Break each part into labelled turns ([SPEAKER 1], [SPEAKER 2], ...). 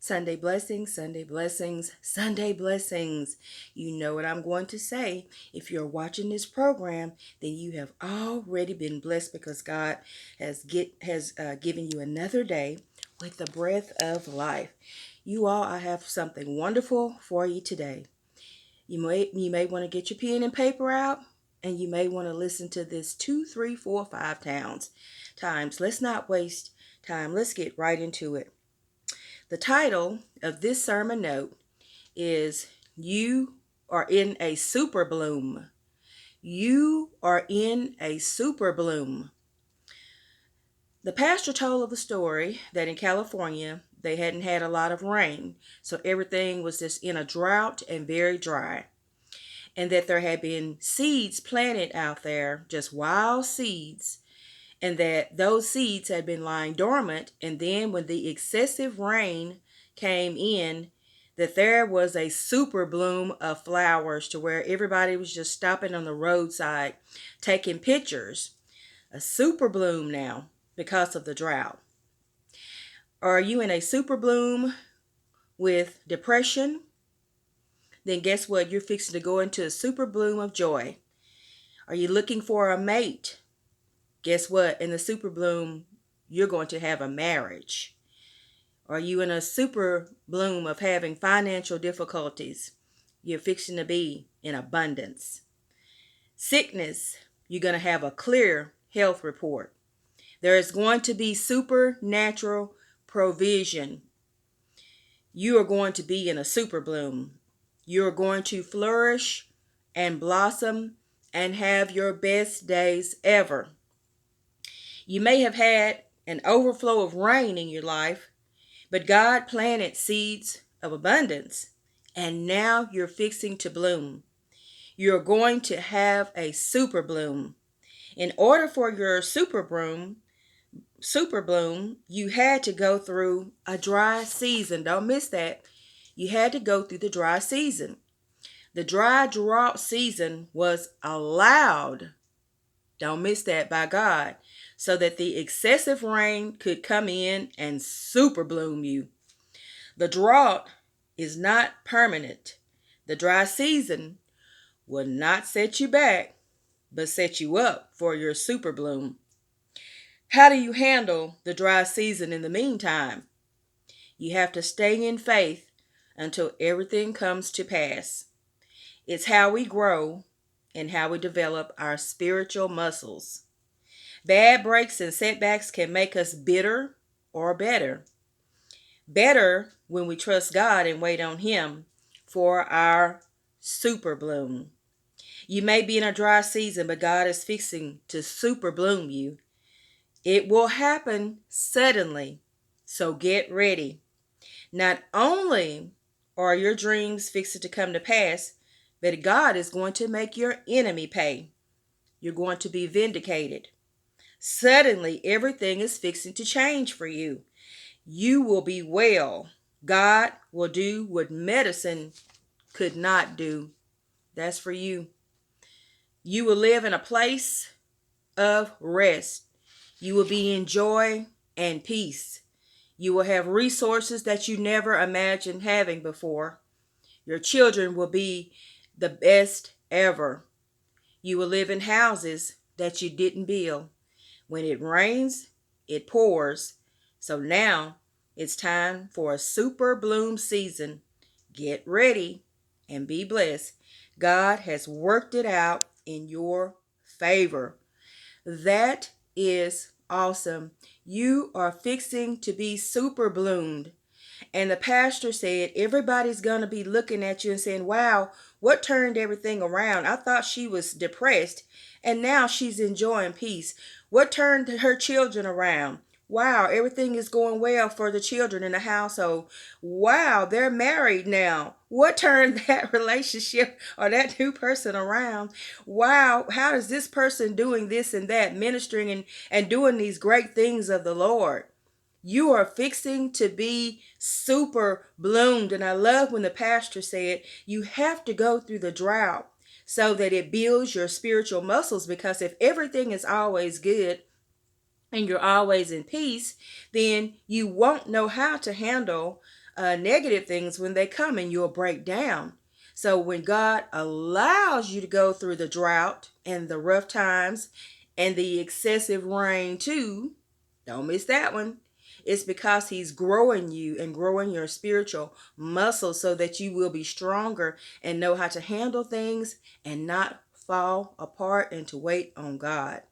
[SPEAKER 1] Sunday blessings, Sunday blessings, Sunday blessings. You know what I'm going to say. If you're watching this program, then you have already been blessed because God has given you another day with the breath of life. You all, I have something wonderful for you today. You may want to get your pen and paper out, and you may want to listen to this 2, 3, 4, 5 times. Let's not waste time. Let's get right into it. The title of this sermon note is You Are in a Super Bloom. You are in a super bloom. The pastor told of a story that in California they hadn't had a lot of rain, so everything was just in a drought and very dry. And that there had been seeds planted out there, just wild seeds, and that those seeds had been lying dormant, and then when the excessive rain came in, that there was a super bloom of flowers to where everybody was just stopping on the roadside taking pictures. A super bloom now because of the drought. Are you in a super bloom with depression? Then guess what? You're fixing to go into a super bloom of joy. Are you looking for a mate? Guess what? In the super bloom, you're going to have a marriage. Are you in a super bloom of having financial difficulties? You're fixing to be in abundance. Sickness, you're going to have a clear health report. There is going to be supernatural provision. You are going to be in a super bloom. You're going to flourish and blossom and have your best days ever. You may have had an overflow of rain in your life, but God planted seeds of abundance, and now you're fixing to bloom. You're going to have a super bloom. In order for your super bloom, you had to go through a dry season. Don't miss that. You had to go through the dry season. The dry drought season was allowed, don't miss that, by God, so that the excessive rain could come in and super bloom you. The drought is not permanent. The dry season will not set you back, but set you up for your super bloom. How do you handle the dry season in the meantime? You have to stay in faith until everything comes to pass. It's how we grow and how we develop our spiritual muscles. Bad breaks and setbacks can make us bitter or better. Better when we trust God and wait on Him for our super bloom. You may be in a dry season, but God is fixing to super bloom you. It will happen suddenly, so get ready. Not only are your dreams fixing to come to pass, but God is going to make your enemy pay. You're going to be vindicated. Suddenly, everything is fixing to change for you. You will be well. God will do what medicine could not do. That's for you. You will live in a place of rest. You will be in joy and peace. You will have resources that you never imagined having before. Your children will be the best ever. You will live in houses that you didn't build. When it rains, it pours. So now it's time for a super bloom season. Get ready and be blessed. God has worked it out in your favor. That is awesome. You are fixing to be super bloomed. And the pastor said, everybody's going to be looking at you and saying, wow, what turned everything around? I thought she was depressed and now she's enjoying peace. What turned her children around? Wow, everything is going well for the children in the household. Wow, they're married now. What turned that relationship or that new person around? Wow, how is this person doing this and that, ministering and doing these great things of the Lord? You are fixing to be super bloomed. And I love when the pastor said, you have to go through the drought so that it builds your spiritual muscles. Because if everything is always good and you're always in peace, then you won't know how to handle negative things when they come, and you'll break down. So when God allows you to go through the drought and the rough times and the excessive rain too, don't miss that one. It's because he's growing you and growing your spiritual muscles so that you will be stronger and know how to handle things and not fall apart and to wait on God.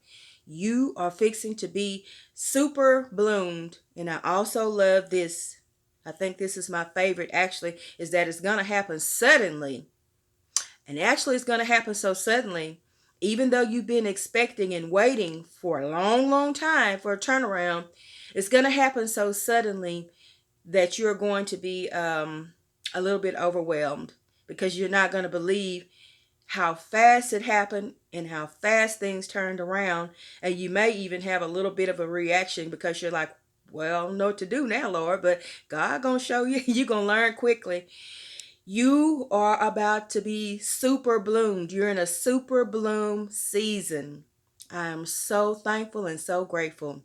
[SPEAKER 1] You are fixing to be super bloomed. And I also love this. I think this is my favorite actually, is that it's going to happen suddenly. And actually, it's going to happen so suddenly, even though you've been expecting and waiting for a long, long time for a turnaround, it's going to happen so suddenly that you're going to be a little bit overwhelmed because you're not going to believe how fast it happened and how fast things turned around. And you may even have a little bit of a reaction because you're like, well, I don't know what to do now, Lord, but God gonna show you. You're gonna learn quickly. You are about to be super bloomed. You're in a super bloom season. I am so thankful and so grateful.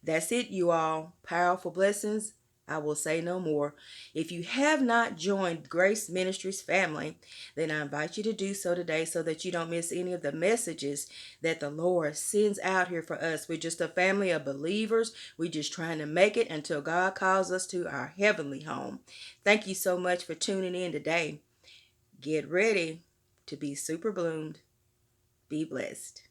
[SPEAKER 1] That's it, you all. Powerful blessings. I will say no more. If you have not joined Grace Ministries family, then I invite you to do so today so that you don't miss any of the messages that the Lord sends out here for us. We're just a family of believers. We're just trying to make it until God calls us to our heavenly home. Thank you so much for tuning in today. Get ready to be super bloomed. Be blessed.